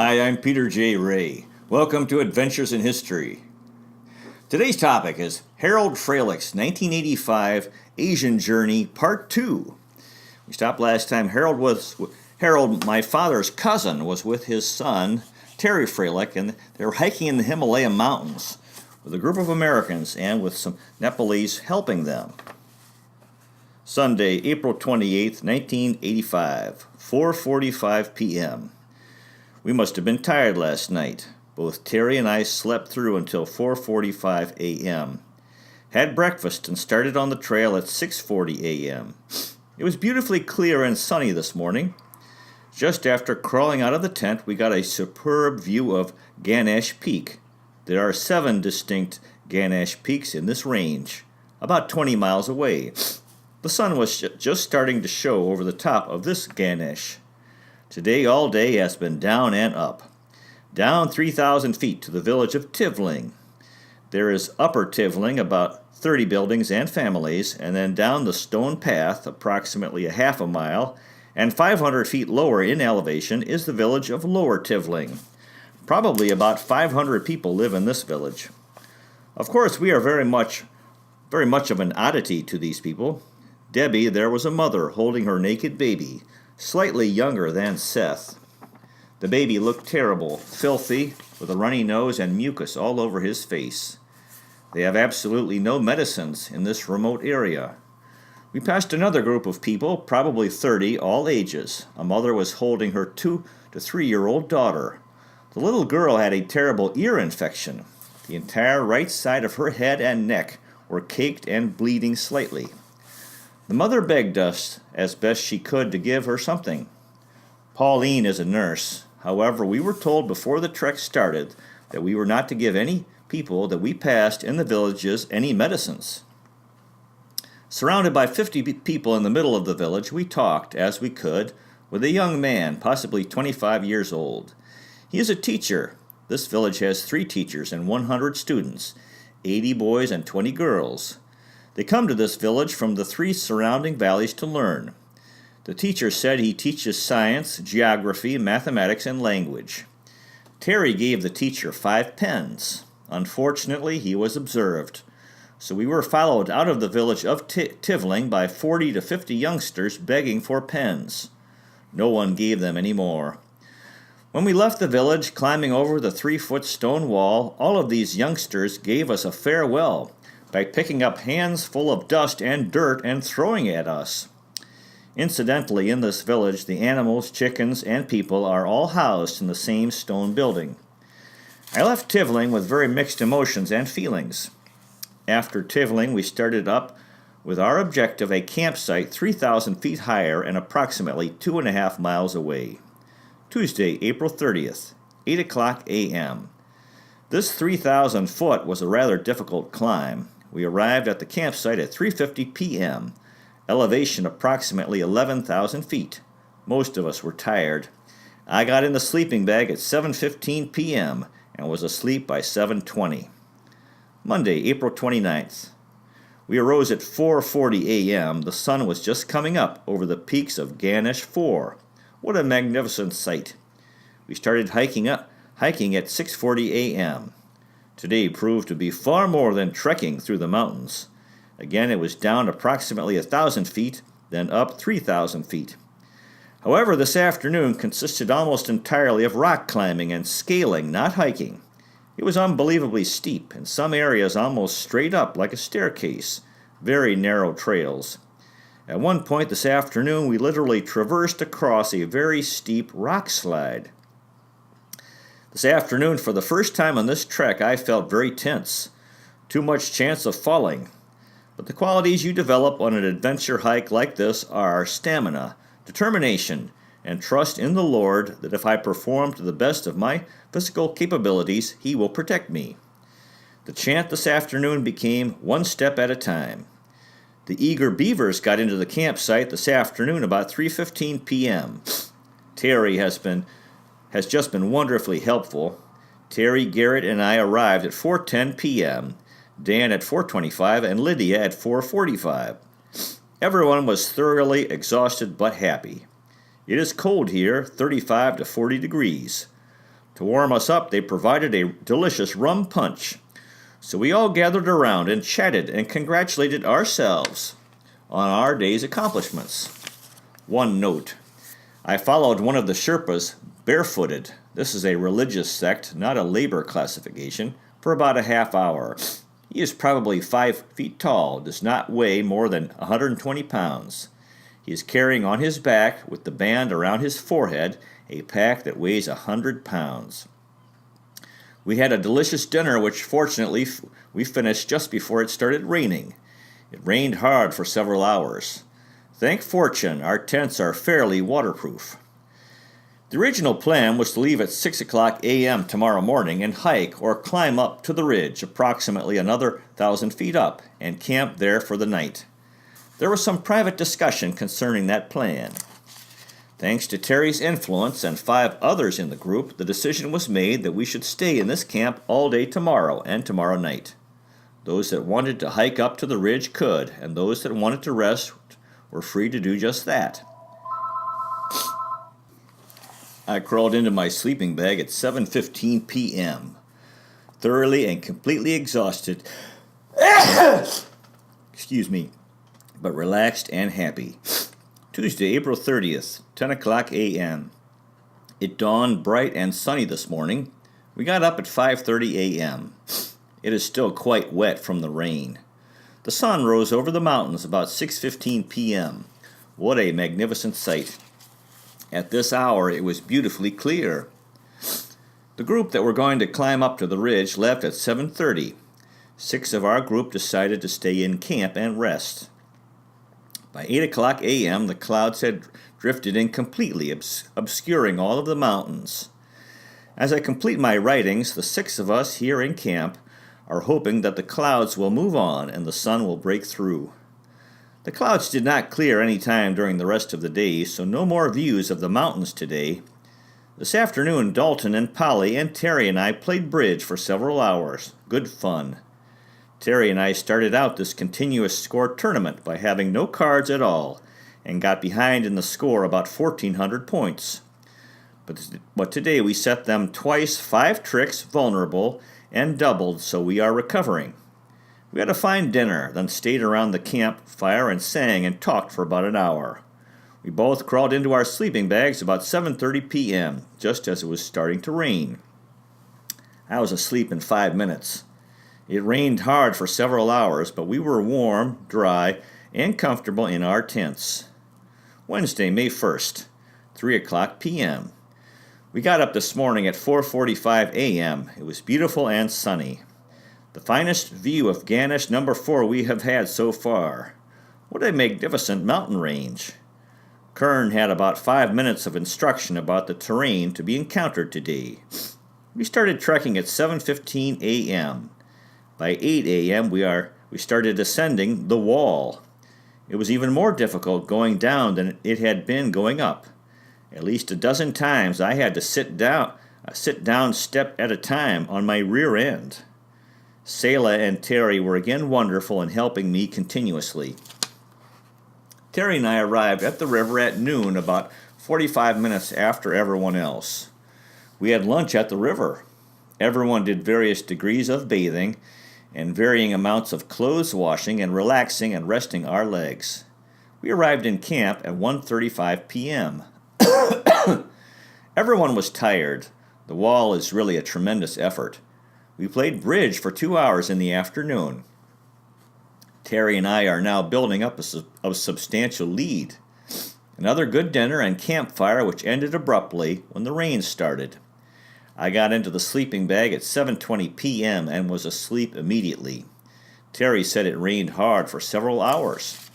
Hi, I'm Peter J. Ray. Welcome to Adventures in History. Today's topic is Harold Fralich's 1985 Asian Journey, Part 2. We stopped last time. Harold, my father's cousin, was with his son, Terry Fralich, and they were hiking in the Himalaya mountains with a group of Americans and with some Nepalese helping them. Sunday, April 28, 1985, 4:45 p.m. We must have been tired last night. Both Terry and I slept through until 4:45 a.m. Had breakfast and started on the trail at 6:40 a.m. It was beautifully clear and sunny this morning. Just after crawling out of the tent, we got a superb view of Ganesh Peak. There are 7 distinct Ganesh peaks in this range, about 20 miles away. The sun was just starting to show over the top of this Ganesh. Today all day has been down and up. Down 3,000 feet to the village of Tivling. There is Upper Tivling, about 30 buildings and families, and then down the stone path, approximately a half a mile, and 500 feet lower in elevation is the village of Lower Tivling. Probably about 500 people live in this village. Of course, we are very much of an oddity to these people. Debbie, there was a mother holding her naked baby, slightly younger than Seth. The baby looked terrible, filthy, with a runny nose and mucus all over his face. They have absolutely no medicines in this remote area. We passed another group of people, probably 30, all ages. A mother was holding her 2 to 3-year-old daughter. The little girl had a terrible ear infection. The entire right side of her head and neck were caked and bleeding slightly. The mother begged us, as best she could, to give her something. Pauline is a nurse. However, we were told before the trek started that we were not to give any people that we passed in the villages any medicines. Surrounded by 50 people in the middle of the village, we talked, as we could, with a young man, possibly 25 years old. He is a teacher. This village has 3 teachers and 100 students, 80 boys and 20 girls. They come to this village from the 3 surrounding valleys to learn. The teacher said he teaches science, geography, mathematics, and language. Terry gave the teacher 5 pens. Unfortunately, he was observed. So we were followed out of the village of Tivling by 40 to 50 youngsters begging for pens. No one gave them any more. When we left the village, climbing over the 3-foot stone wall, all of these youngsters gave us a farewell by picking up hands full of dust and dirt and throwing at us. Incidentally, in this village, the animals, chickens, and people are all housed in the same stone building. I left Tivling with very mixed emotions and feelings. After Tivling, we started up with our objective, a campsite 3,000 feet higher and approximately 2.5 miles away. Tuesday, April 30th, 8 o'clock a.m. This 3,000 foot was a rather difficult climb. We arrived at the campsite at 3:50 p.m., elevation approximately 11,000 feet. Most of us were tired. I got in the sleeping bag at 7:15 p.m. and was asleep by 7:20. Monday, April 29th. We arose at 4:40 a.m. The sun was just coming up over the peaks of Ganesh 4. What a magnificent sight. We started hiking at 6:40 a.m. Today proved to be far more than trekking through the mountains. Again, it was down approximately 1,000 feet, then up 3,000 feet. However, this afternoon consisted almost entirely of rock climbing and scaling, not hiking. It was unbelievably steep, in some areas almost straight up like a staircase, very narrow trails. At one point this afternoon, we literally traversed across a very steep rock slide. This afternoon, for the first time on this trek, I felt very tense. Too much chance of falling. But the qualities you develop on an adventure hike like this are stamina, determination, and trust in the Lord that if I perform to the best of my physical capabilities, He will protect me. The chant this afternoon became one step at a time. The eager beavers got into the campsite this afternoon about 3:15 p.m. Terry has just been wonderfully helpful. Terry, Garrett, and I arrived at 4:10 p.m., Dan at 4:25, and Lydia at 4:45. Everyone was thoroughly exhausted but happy. It is cold here, 35 to 40 degrees. To warm us up, they provided a delicious rum punch. So we all gathered around and chatted and congratulated ourselves on our day's accomplishments. One note: I followed one of the Sherpas barefooted. This is a religious sect, not a labor classification, for about a half hour. He is probably 5 feet tall, does not weigh more than 120 pounds. He is carrying on his back, with the band around his forehead, a pack that weighs 100 pounds. We had a delicious dinner, which fortunately we finished just before it started raining. It rained hard for several hours. Thank fortune, our tents are fairly waterproof. The original plan was to leave at 6 o'clock a.m. tomorrow morning and hike or climb up to the ridge approximately another 1,000 feet up and camp there for the night. There was some private discussion concerning that plan. Thanks to Terry's influence and 5 others in the group, the decision was made that we should stay in this camp all day tomorrow and tomorrow night. Those that wanted to hike up to the ridge could, and those that wanted to rest were free to do just that. I crawled into my sleeping bag at 7:15 p.m., thoroughly and completely exhausted, excuse me, but relaxed and happy. Tuesday, April 30th, 10 o'clock a.m. It dawned bright and sunny this morning. We got up at 5:30 a.m. It is still quite wet from the rain. The sun rose over the mountains about 6:15 p.m. What a magnificent sight. At this hour, it was beautifully clear. The group that were going to climb up to the ridge left at 7:30. 6 of our group decided to stay in camp and rest. By 8 o'clock a.m., the clouds had drifted in completely, obscuring all of the mountains. As I complete my writings, the 6 of us here in camp are hoping that the clouds will move on and the sun will break through. The clouds did not clear any time during the rest of the day, so no more views of the mountains today. This afternoon, Dalton and Polly and Terry and I played bridge for several hours. Good fun. Terry and I started out this continuous score tournament by having no cards at all and got behind in the score about 1,400 points. But today we set them twice 5 tricks vulnerable and doubled, so we are recovering. We had a fine dinner, then stayed around the campfire and sang and talked for about an hour. We both crawled into our sleeping bags about 7:30 p.m., just as it was starting to rain. I was asleep in 5 minutes. It rained hard for several hours, but we were warm, dry, and comfortable in our tents. Wednesday, May 1st, 3 o'clock p.m. We got up this morning at 4:45 a.m. It was beautiful and sunny. The finest view of Ganesh No. 4 we have had so far. What a magnificent mountain range. Kern had about 5 minutes of instruction about the terrain to be encountered today. We started trekking at 7:15 a.m. By 8 a.m. we started ascending the wall. It was even more difficult going down than it had been going up. At least a dozen times I had to sit down step at a time on my rear end. Selah and Terry were again wonderful in helping me continuously. Terry and I arrived at the river at noon, about 45 minutes after everyone else. We had lunch at the river. Everyone did various degrees of bathing and varying amounts of clothes washing and relaxing and resting our legs. We arrived in camp at 1:35 p.m. Everyone was tired. The wall is really a tremendous effort. We played bridge for 2 hours in the afternoon. Terry and I are now building up a substantial lead. Another good dinner and campfire, which ended abruptly when the rain started. I got into the sleeping bag at 7:20 p.m. and was asleep immediately. Terry said it rained hard for several hours.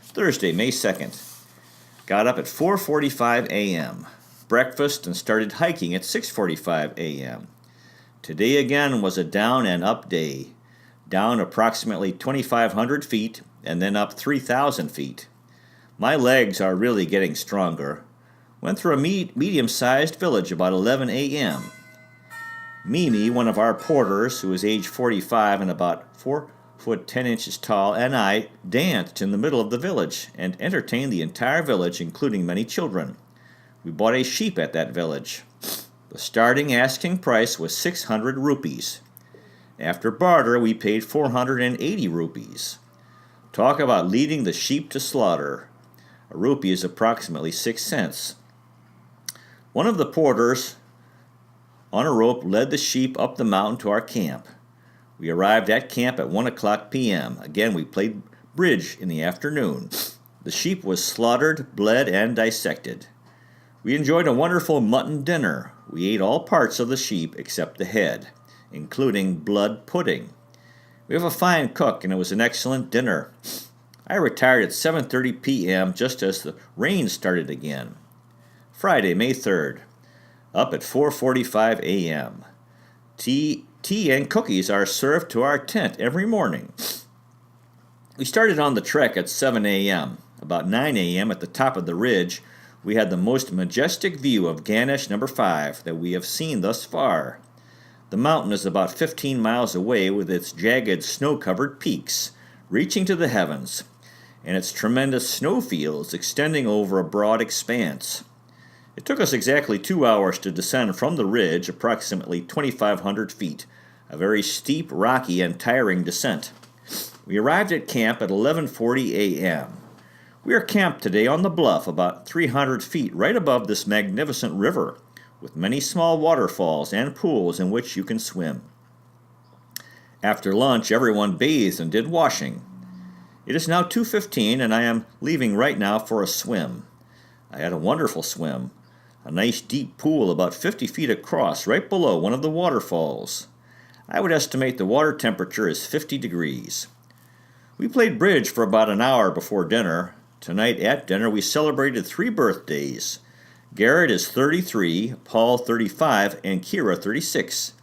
Thursday, May 2nd. Got up at 4:45 a.m., breakfast, and started hiking at 6:45 a.m. Today again was a down and up day. Down approximately 2,500 feet and then up 3,000 feet. My legs are really getting stronger. Went through a medium-sized village about 11 a.m. Mimi, one of our porters, who is age 45 and about 4 foot 10 inches tall, and I danced in the middle of the village and entertained the entire village, including many children. We bought a sheep at that village. The starting asking price was 600 rupees. After barter, we paid 480 rupees. Talk about leading the sheep to slaughter. A rupee is approximately 6 cents. One of the porters on a rope led the sheep up the mountain to our camp. We arrived at camp at 1 o'clock p.m. Again, we played bridge in the afternoon. The sheep was slaughtered, bled, and dissected. We enjoyed a wonderful mutton dinner. We ate all parts of the sheep except the head, including blood pudding. We have a fine cook, and it was an excellent dinner. I retired at 7:30 p.m. just as the rain started again. Friday, May 3rd. Up at 4:45 a.m. Tea and cookies are served to our tent every morning. We started on the trek at 7 a.m. About 9 a.m. at the top of the ridge, we had the most majestic view of Ganesh No. 5 that we have seen thus far. The mountain is about 15 miles away with its jagged snow-covered peaks, reaching to the heavens, and its tremendous snowfields extending over a broad expanse. It took us exactly 2 hours to descend from the ridge, approximately 2,500 feet, a very steep, rocky, and tiring descent. We arrived at camp at 11:40 a.m. We are camped today on the bluff about 300 feet right above this magnificent river, with many small waterfalls and pools in which you can swim. After lunch, everyone bathed and did washing. It is now 2:15, and I am leaving right now for a swim. I had a wonderful swim. A nice deep pool about 50 feet across right below one of the waterfalls. I would estimate the water temperature is 50 degrees. We played bridge for about an hour before dinner. Tonight at dinner we celebrated 3 birthdays. Garrett is 33, Paul 35, and Kira 36.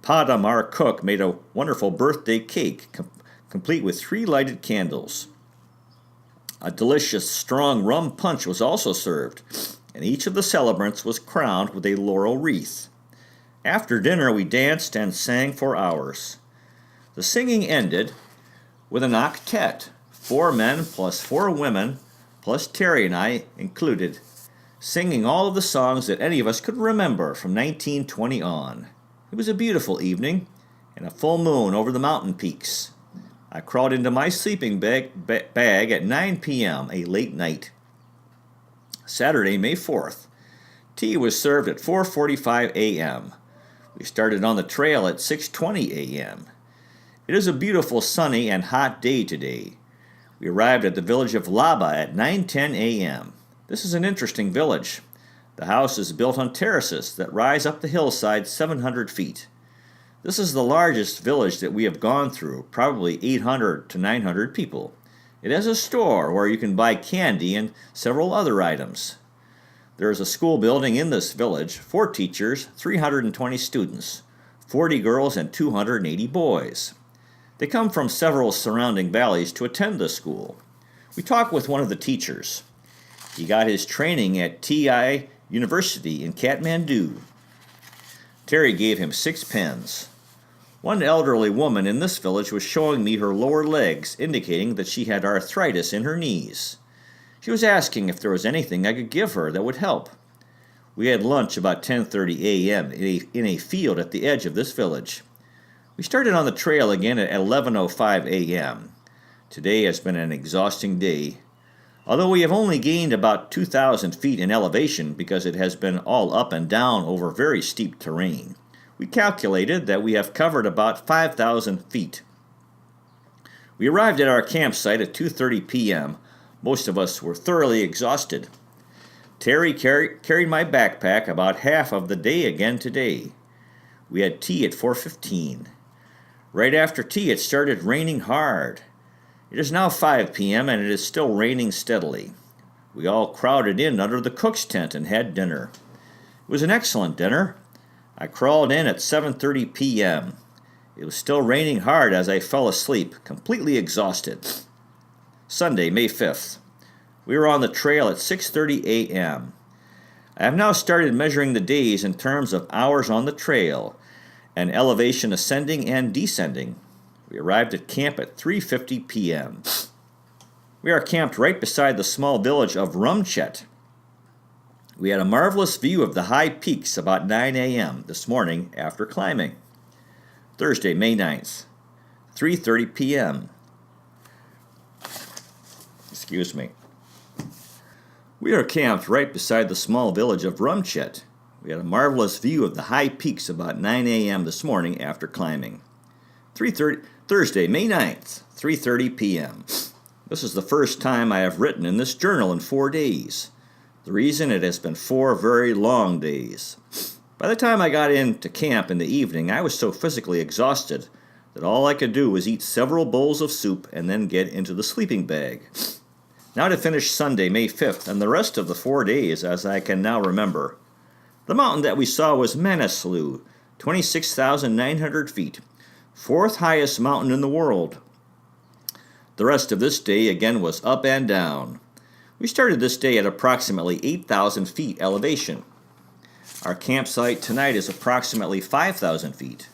Padam, our cook, made a wonderful birthday cake, complete with 3 lighted candles. A delicious, strong rum punch was also served, and each of the celebrants was crowned with a laurel wreath. After dinner, we danced and sang for hours. The singing ended with an octet, 4 men plus 4 women, plus Terry and I included, singing all of the songs that any of us could remember from 1920 on. It was a beautiful evening, and a full moon over the mountain peaks. I crawled into my sleeping bag at 9 p.m., a late night. Saturday, May 4th. Tea was served at 4:45 a.m. We started on the trail at 6:20 a.m. It is a beautiful sunny and hot day today. We arrived at the village of Laba at 9:10 a.m. This is an interesting village. The house is built on terraces that rise up the hillside 700 feet. This is the largest village that we have gone through, probably 800 to 900 people. It has a store where you can buy candy and several other items. There is a school building in this village, 4 teachers, 320 students, 40 girls, and 280 boys. They come from several surrounding valleys to attend the school. We talked with one of the teachers. He got his training at TI University in Kathmandu. Terry gave him 6 pens. One elderly woman in this village was showing me her lower legs, indicating that she had arthritis in her knees. She was asking if there was anything I could give her that would help. We had lunch about 10:30 a.m. in a field at the edge of this village. We started on the trail again at 11:05 a.m. Today has been an exhausting day. Although we have only gained about 2,000 feet in elevation because it has been all up and down over very steep terrain, we calculated that we have covered about 5,000 feet. We arrived at our campsite at 2:30 p.m. Most of us were thoroughly exhausted. Terry carried my backpack about half of the day again today. We had tea at 4:15. Right after tea, it started raining hard. It is now 5 p.m. and it is still raining steadily. We all crowded in under the cook's tent and had dinner. It was an excellent dinner. I crawled in at 7:30 p.m. It was still raining hard as I fell asleep, completely exhausted. Sunday, May 5th. We were on the trail at 6:30 a.m. I have now started measuring the days in terms of hours on the trail and elevation ascending and descending. We arrived at camp at 3:50 p.m. We are camped right beside the small village of Rumchet. We had a marvelous view of the high peaks about 9 a.m. this morning after climbing. Thursday, May 9th, 3:30 p.m. Excuse me. We are camped right beside the small village of Rumchet. We had a marvelous view of the high peaks about 9 a.m. this morning after climbing. Thursday, May 9th, 3:30 p.m. This is the first time I have written in this journal in 4 days. The reason, it has been 4 very long days. By the time I got into camp in the evening, I was so physically exhausted that all I could do was eat several bowls of soup and then get into the sleeping bag. Now to finish Sunday, May 5th, and the rest of the 4 days as I can now remember. The mountain that we saw was Manaslu, 26,900 feet, 4th highest mountain in the world. The rest of this day again was up and down. We started this day at approximately 8,000 feet elevation. Our campsite tonight is approximately 5,000 feet.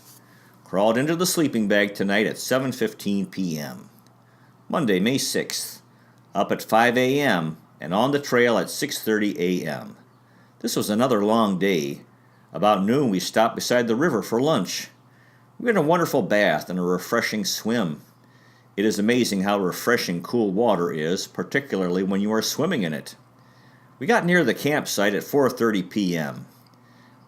Crawled into the sleeping bag tonight at 7:15 p.m. Monday, May 6th. Up at 5 a.m. and on the trail at 6:30 a.m. This was another long day. About noon we stopped beside the river for lunch. We had a wonderful bath and a refreshing swim. It is amazing how refreshing cool water is, particularly when you are swimming in it. We got near the campsite at 4:30 p.m.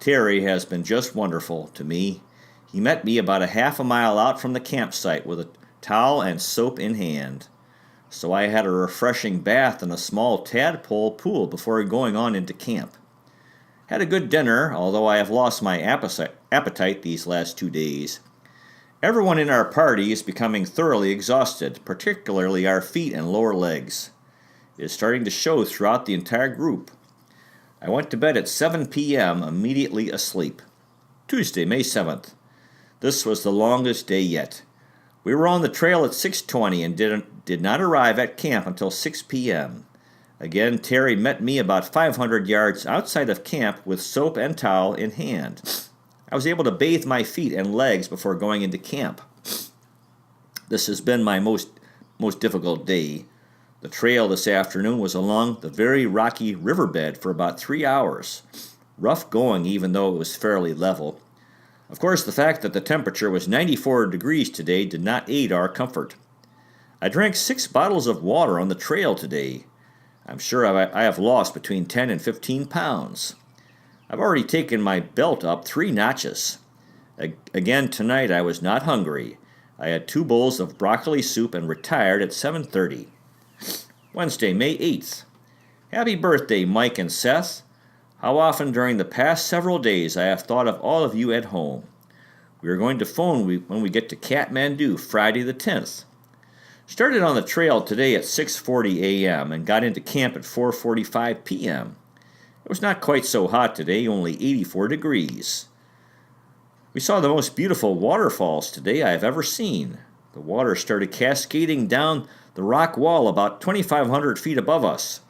Terry has been just wonderful to me. He met me about a half a mile out from the campsite with a towel and soap in hand. So I had a refreshing bath in a small tadpole pool before going on into camp. Had a good dinner, although I have lost my appetite these last 2 days. Everyone in our party is becoming thoroughly exhausted, particularly our feet and lower legs. It is starting to show throughout the entire group. I went to bed at 7 p.m., immediately asleep. Tuesday, May 7th. This was the longest day yet. We were on the trail at 6:20 and did not arrive at camp until 6 p.m. Again, Terry met me about 500 yards outside of camp with soap and towel in hand. I was able to bathe my feet and legs before going into camp. This has been my most difficult day. The trail this afternoon was along the very rocky riverbed for about 3 hours. Rough going even though it was fairly level. Of course, the fact that the temperature was 94 degrees today did not aid our comfort. I drank 6 bottles of water on the trail today. I'm sure I have lost between 10 and 15 pounds. I've already taken my belt up 3 notches. Again, tonight I was not hungry. I had 2 bowls of broccoli soup and retired at 7:30. Wednesday, May 8th. Happy birthday, Mike and Seth. How often during the past several days I have thought of all of you at home. We are going to phone when we get to Kathmandu, Friday the 10th. Started on the trail today at 6:40 a.m. and got into camp at 4:45 p.m. It was not quite so hot today, only 84 degrees. We saw the most beautiful waterfalls today I have ever seen. The water started cascading down the rock wall about 2,500 feet above us.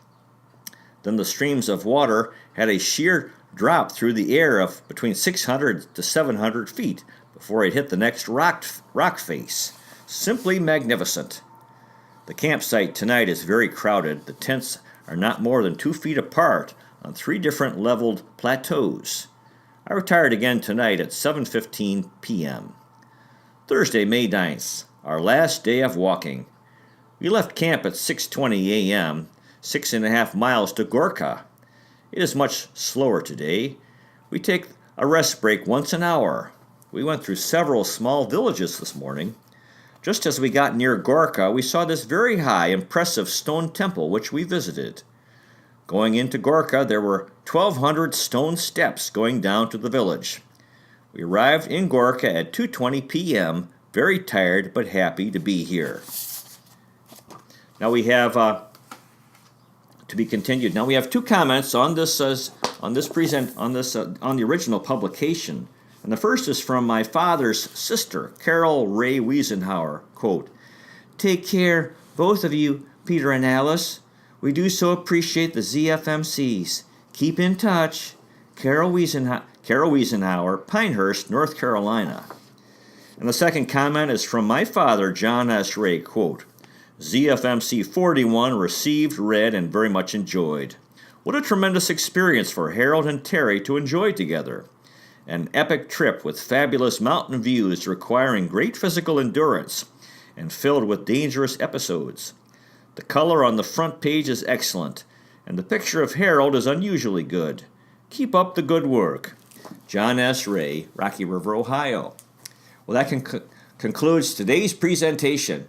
Then the streams of water had a sheer drop through the air of between 600 to 700 feet before it hit the next rock face. Simply magnificent. The campsite tonight is very crowded. The tents are not more than 2 feet apart on 3 different leveled plateaus. I retired again tonight at 7:15 p.m. Thursday, May 9th, our last day of walking. We left camp at 6:20 a.m., 6.5 miles to Gorka. It is much slower today. We take a rest break once an hour. We went through several small villages this morning. Just as we got near Gorka, we saw this very high, impressive stone temple which we visited. Going into Gorka, there were 1,200 stone steps going down to the village. We arrived in Gorka at 2:20 p.m., very tired but happy to be here. Now we have to be continued. Now we have 2 comments on the original publication, and the first is from my father's sister, Carol Ray Wiesenhauer. Quote, "Take care, both of you, Peter and Alice. We do so appreciate the ZFMCs. Keep in touch. Carol Wiesenhauer, Pinehurst, North Carolina." And the second comment is from my father, John S. Ray. Quote, "ZFMC 41 received, read, and very much enjoyed. What a tremendous experience for Harold and Terry to enjoy together. An epic trip with fabulous mountain views requiring great physical endurance and filled with dangerous episodes. The color on the front page is excellent, and the picture of Harold is unusually good. Keep up the good work. John S. Ray, Rocky River, Ohio. Well, that concludes today's presentation.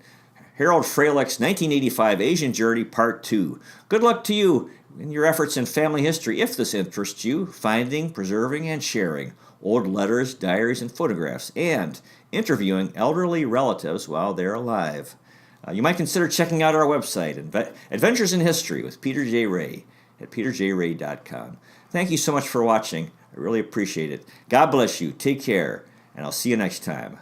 Harold Fralich's 1985 Asian Journey Part 2. Good luck to you in your efforts in family history if this interests you, finding, preserving, and sharing old letters, diaries, and photographs, and interviewing elderly relatives while they're alive. You might consider checking out our website, Adventures in History with Peter J. Ray at peterjray.com. Thank you so much for watching. I really appreciate it. God bless you. Take care, and I'll see you next time.